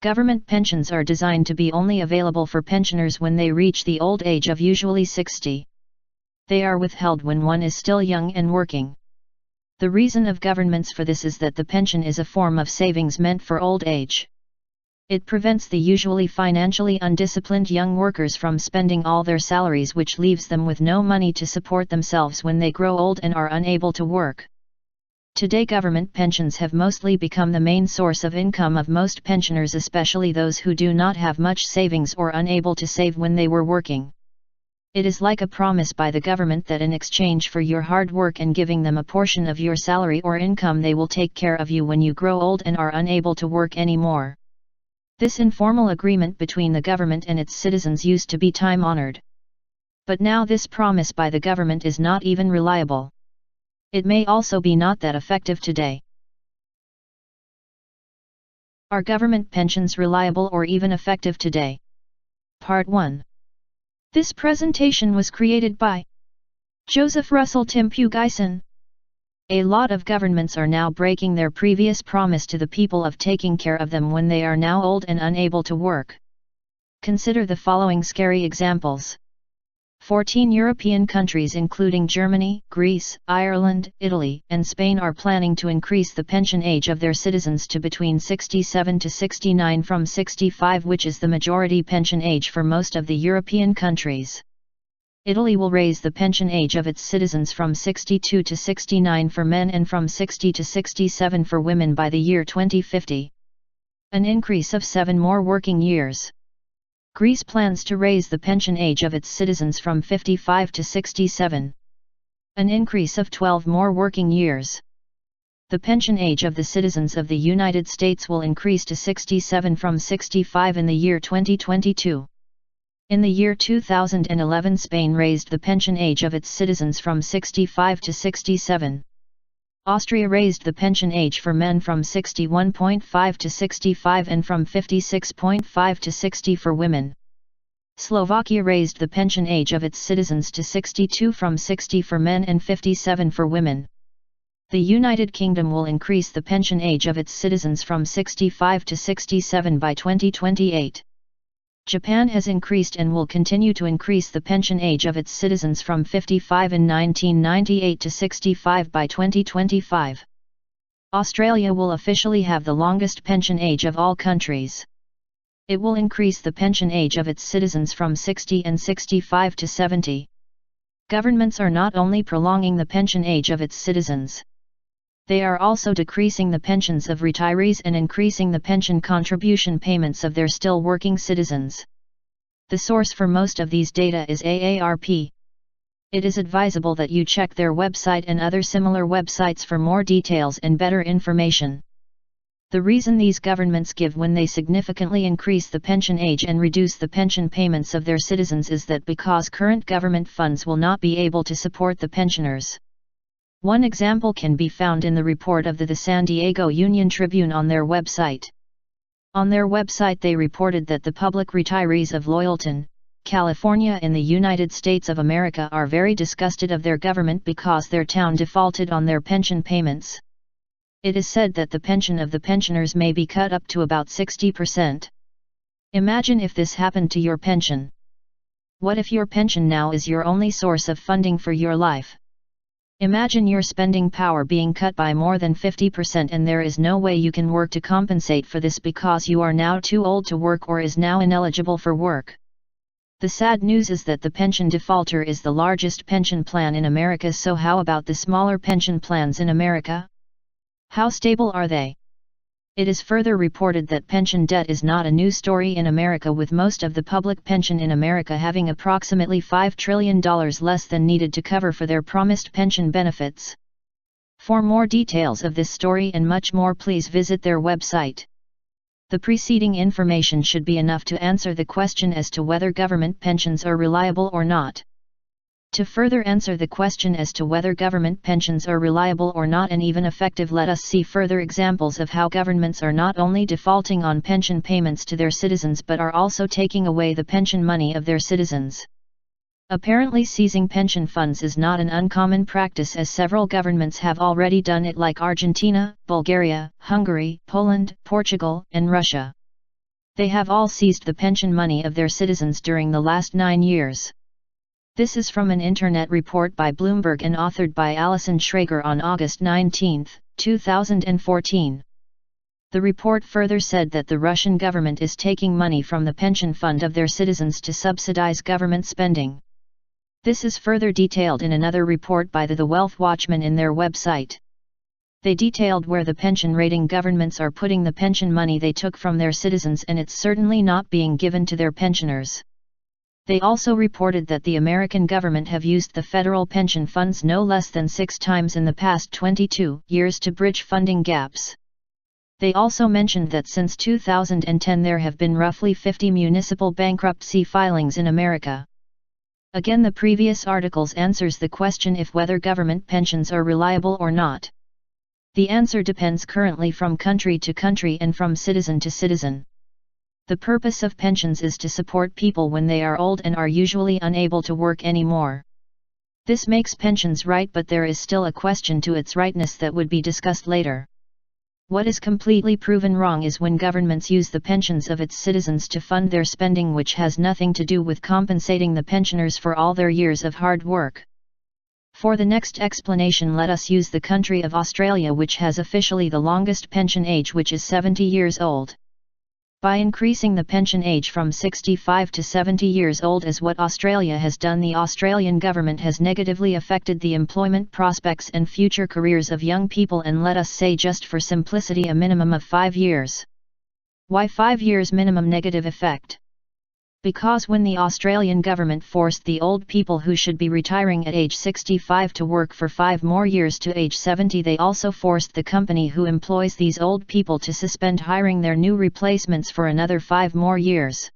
Government pensions are designed to be only available for pensioners when they reach the old age of usually 60. They are withheld when one is still young and working. The reason of governments for this is that the pension is a form of savings meant for old age. It prevents the usually financially undisciplined young workers from spending all their salaries, which leaves them with no money to support themselves when they grow old and are unable to work. Today, government pensions have mostly become the main source of income of most pensioners, especially those who do not have much savings or unable to save when they were working. It is like a promise by the government that in exchange for your hard work and giving them a portion of your salary or income, they will take care of you when you grow old and are unable to work anymore. This informal agreement between the government and its citizens used to be time-honored. But now this promise by the government is not even reliable. It may also be not that effective today. Are government pensions reliable or even effective today? Part 1. This presentation was created by Joseph Russell Timpu Gyson. A lot of governments are now breaking their previous promise to the people of taking care of them when they are now old and unable to work. Consider the following scary examples. 14 European countries including Germany, Greece, Ireland, Italy, and Spain are planning to increase the pension age of their citizens to between 67 to 69 from 65, which is the majority pension age for most of the European countries. Italy will raise the pension age of its citizens from 62 to 69 for men and from 60 to 67 for women by the year 2050. An increase of 7 more working years. Greece plans to raise the pension age of its citizens from 55 to 67. An increase of 12 more working years. The pension age of the citizens of the United States will increase to 67 from 65 in the year 2022. In the year 2011, Spain raised the pension age of its citizens from 65 to 67. Austria raised the pension age for men from 61.5 to 65 and from 56.5 to 60 for women. Slovakia raised the pension age of its citizens to 62 from 60 for men and 57 for women. The United Kingdom will increase the pension age of its citizens from 65 to 67 by 2028. Japan has increased and will continue to increase the pension age of its citizens from 55 in 1998 to 65 by 2025. Australia will officially have the longest pension age of all countries. It will increase the pension age of its citizens from 60 and 65 to 70. Governments are not only prolonging the pension age of its citizens. They are also decreasing the pensions of retirees and increasing the pension contribution payments of their still working citizens. The source for most of these data is AARP. It is advisable that you check their website and other similar websites for more details and better information. The reason these governments give when they significantly increase the pension age and reduce the pension payments of their citizens is that because current government funds will not be able to support the pensioners. One example can be found in the report of the San Diego Union Tribune on their website. On their website they reported that the public retirees of Loyalton, California in the United States of America are very disgusted of their government because their town defaulted on their pension payments. It is said that the pension of the pensioners may be cut up to about 60%. Imagine if this happened to your pension. What if your pension now is your only source of funding for your life? Imagine your spending power being cut by more than 50% and there is no way you can work to compensate for this because you are now too old to work or is now ineligible for work. The sad news is that the pension defaulter is the largest pension plan in America, so how about the smaller pension plans in America? How stable are they? It is further reported that pension debt is not a new story in America, with most of the public pension in America having approximately $5 trillion less than needed to cover for their promised pension benefits. For more details of this story and much more, please visit their website. The preceding information should be enough to answer the question as to whether government pensions are reliable or not. To further answer the question as to whether government pensions are reliable or not and even effective, let us see further examples of how governments are not only defaulting on pension payments to their citizens but are also taking away the pension money of their citizens. Apparently seizing pension funds is not an uncommon practice, as several governments have already done it, like Argentina, Bulgaria, Hungary, Poland, Portugal, and Russia. They have all seized the pension money of their citizens during the last 9 years. This is from an internet report by Bloomberg and authored by Alison Schrager on August 19, 2014. The report further said that the Russian government is taking money from the pension fund of their citizens to subsidize government spending. This is further detailed in another report by the Wealth Watchman in their website. They detailed where the pension-rating governments are putting the pension money they took from their citizens, and it's certainly not being given to their pensioners. They also reported that the American government have used the federal pension funds no less than 6 times in the past 22 years to bridge funding gaps. They also mentioned that since 2010 there have been roughly 50 municipal bankruptcy filings in America. Again, the previous articles answers the question if whether government pensions are reliable or not. The answer depends currently from country to country and from citizen to citizen. The purpose of pensions is to support people when they are old and are usually unable to work anymore. This makes pensions right, but there is still a question to its rightness that would be discussed later. What is completely proven wrong is when governments use the pensions of its citizens to fund their spending, which has nothing to do with compensating the pensioners for all their years of hard work. For the next explanation, let us use the country of Australia, which has officially the longest pension age, which is 70 years old. By increasing the pension age from 65 to 70 years old as what Australia has done, the Australian government has negatively affected the employment prospects and future careers of young people, and let us say, just for simplicity, a minimum of 5 years. Why 5 years minimum negative effect? Because when the Australian government forced the old people who should be retiring at age 65 to work for 5 more years to age 70, they also forced the company who employs these old people to suspend hiring their new replacements for another 5 more years.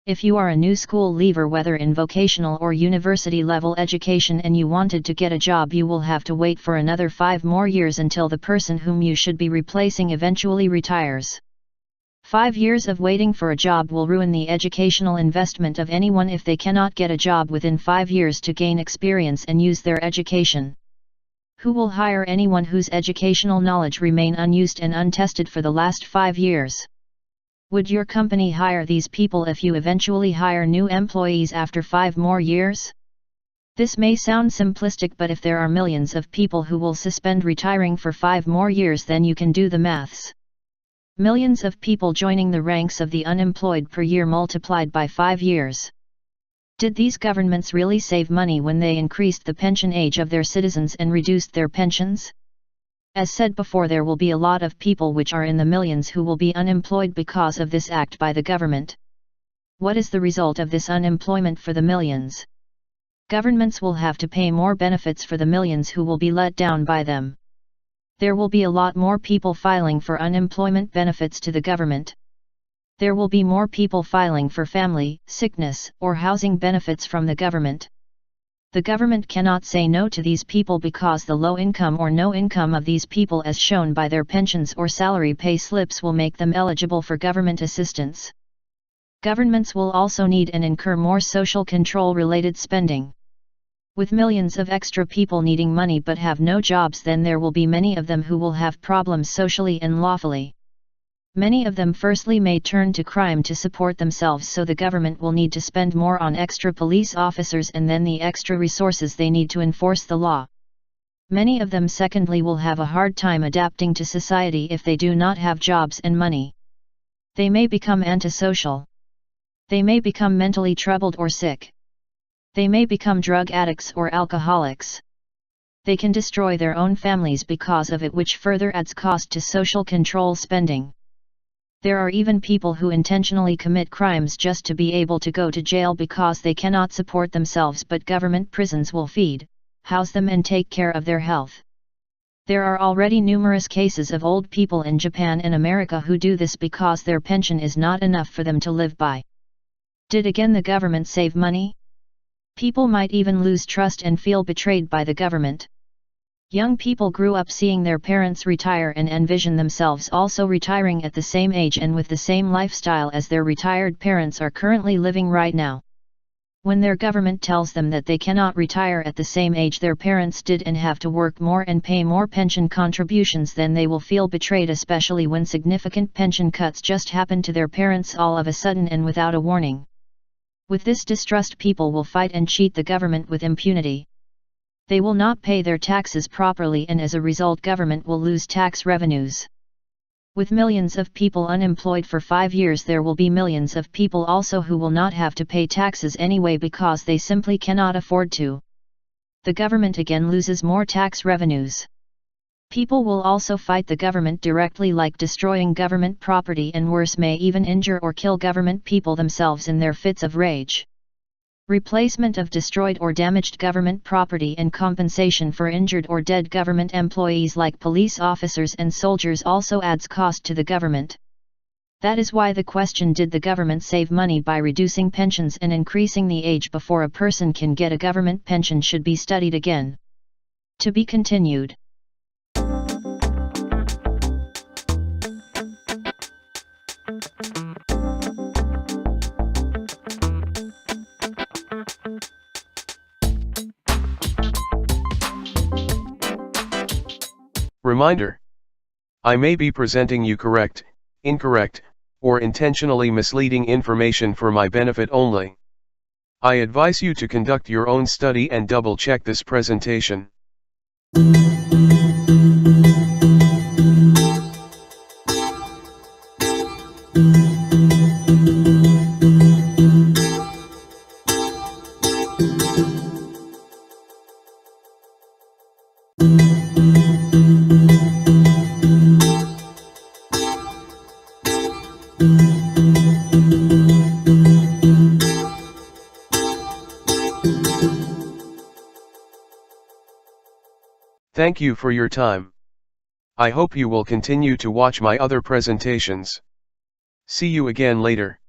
If you are a new school leaver, whether in vocational or university level education, and you wanted to get a job, you will have to wait for another 5 more years until the person whom you should be replacing eventually retires. 5 years of waiting for a job will ruin the educational investment of anyone if they cannot get a job within 5 years to gain experience and use their education. Who will hire anyone whose educational knowledge remain unused and untested for the last 5 years? Would your company hire these people if you eventually hire new employees after 5 more years? This may sound simplistic, but if there are millions of people who will suspend retiring for 5 more years, then you can do the maths. Millions of people joining the ranks of the unemployed per year multiplied by 5 years. Did these governments really save money when they increased the pension age of their citizens and reduced their pensions? As said before, there will be a lot of people, which are in the millions, who will be unemployed because of this act by the government. What is the result of this unemployment for the millions? Governments will have to pay more benefits for the millions who will be let down by them. There will be a lot more people filing for unemployment benefits to the government. There will be more people filing for family, sickness, or housing benefits from the government. The government cannot say no to these people because the low income or no income of these people, as shown by their pensions or salary pay slips, will make them eligible for government assistance. Governments will also need and incur more social control related spending. With millions of extra people needing money but have no jobs, then there will be many of them who will have problems socially and lawfully. Many of them firstly may turn to crime to support themselves, so the government will need to spend more on extra police officers and then the extra resources they need to enforce the law. Many of them secondly will have a hard time adapting to society if they do not have jobs and money. They may become antisocial. They may become mentally troubled or sick. They may become drug addicts or alcoholics. They can destroy their own families because of it, which further adds cost to social control spending. There are even people who intentionally commit crimes just to be able to go to jail because they cannot support themselves, but government prisons will feed, house them and take care of their health. There are already numerous cases of old people in Japan and America who do this because their pension is not enough for them to live by. Did again the government save money? People might even lose trust and feel betrayed by the government. Young people grew up seeing their parents retire and envision themselves also retiring at the same age and with the same lifestyle as their retired parents are currently living right now. When their government tells them that they cannot retire at the same age their parents did and have to work more and pay more pension contributions, then they will feel betrayed, especially when significant pension cuts just happen to their parents all of a sudden and without a warning. With this distrust, people will fight and cheat the government with impunity. They will not pay their taxes properly, and as a result government will lose tax revenues. With millions of people unemployed for 5 years, there will be millions of people also who will not have to pay taxes anyway because they simply cannot afford to. The government again loses more tax revenues. People will also fight the government directly, like destroying government property, and worse, may even injure or kill government people themselves in their fits of rage. Replacement of destroyed or damaged government property and compensation for injured or dead government employees like police officers and soldiers also adds cost to the government. That is why the question, did the government save money by reducing pensions and increasing the age before a person can get a government pension, should be studied again. To be continued. Reminder: I may be presenting you correct, incorrect, or intentionally misleading information for my benefit only. I advise you to conduct your own study and double-check this presentation. Thank you for your time. I hope you will continue to watch my other presentations. See you again later.